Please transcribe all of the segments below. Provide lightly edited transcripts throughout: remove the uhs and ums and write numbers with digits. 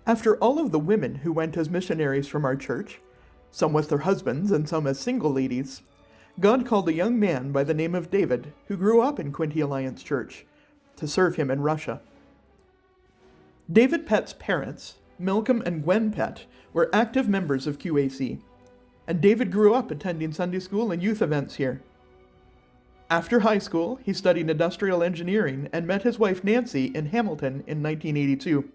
After all of the women who went as missionaries from our church, some with their husbands and some as single ladies, God called a young man by the name of David, who grew up in Quinte Alliance Church, to serve him in Russia. David Pett's parents, Malcolm and Gwen Pett, were active members of QAC, and David grew up attending Sunday school and youth events here. After high school, he studied industrial engineering and met his wife Nancy in Hamilton in 1982.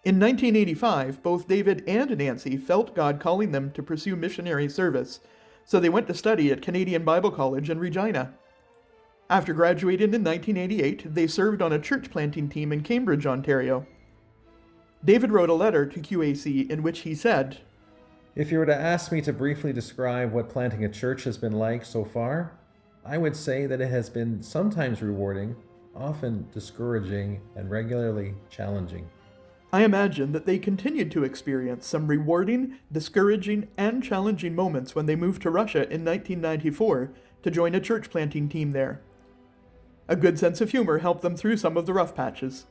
In 1985, both David and Nancy felt God calling them to pursue missionary service, so they went to study at Canadian Bible College in Regina. After graduating in 1988, they served on a church planting team in Cambridge, Ontario. David wrote a letter to QAC in which he said, "If you were to ask me to briefly describe what planting a church has been like so far, I would say that it has been sometimes rewarding, often discouraging, and regularly challenging." I imagine that they continued to experience some rewarding, discouraging, and challenging moments when they moved to Russia in 1994 to join a church planting team there. A good sense of humor helped them through some of the rough patches.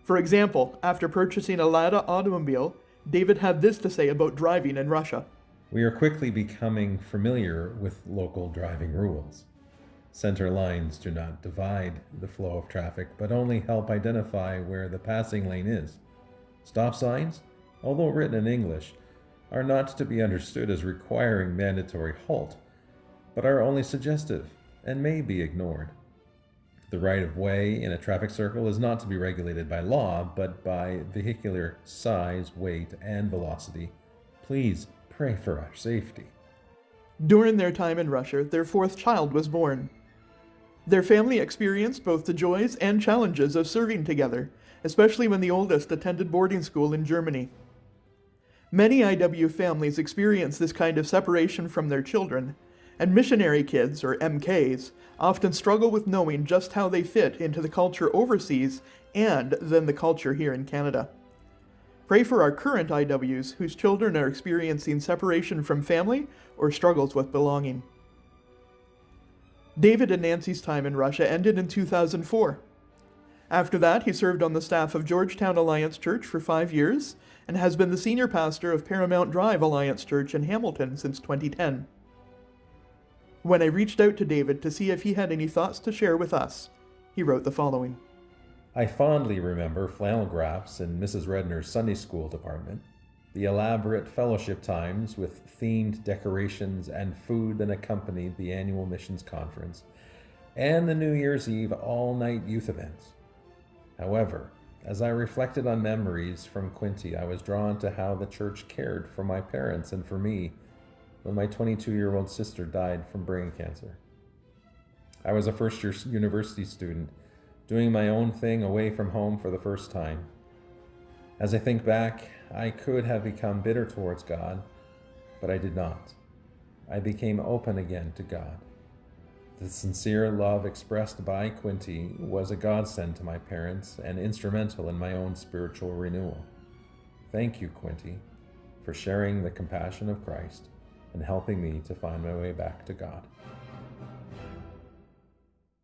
For example, after purchasing a Lada automobile, David had this to say about driving in Russia. We are quickly becoming familiar with local driving rules. Center lines do not divide the flow of traffic, but only help identify where the passing lane is. Stop signs, although written in English, are not to be understood as requiring mandatory halt, but are only suggestive and may be ignored. The right-of-way in a traffic circle is not to be regulated by law, but by vehicular size, weight, and velocity. Please pray for our safety. During their time in Russia, their fourth child was born. Their family experienced both the joys and challenges of serving together, especially when the oldest attended boarding school in Germany. Many IW families experience this kind of separation from their children, and missionary kids, or MKs, often struggle with knowing just how they fit into the culture overseas and then the culture here in Canada. Pray for our current IWs whose children are experiencing separation from family or struggles with belonging. David and Nancy's time in Russia ended in 2004. After that, he served on the staff of Georgetown Alliance Church for 5 years and has been the senior pastor of Paramount Drive Alliance Church in Hamilton since 2010. When I reached out to David to see if he had any thoughts to share with us, he wrote the following. I fondly remember flannel graphs in Mrs. Redner's Sunday school department, the elaborate fellowship times with themed decorations and food that accompanied the annual missions conference, and the New Year's Eve all-night youth events. However, as I reflected on memories from Quinte, I was drawn to how the church cared for my parents and for me when my 22-year-old sister died from brain cancer. I was a first-year university student, doing my own thing away from home for the first time. As I think back, I could have become bitter towards God, but I did not. I became open again to God. The sincere love expressed by Quinte was a godsend to my parents and instrumental in my own spiritual renewal. Thank you, Quinte, for sharing the compassion of Christ and helping me to find my way back to God.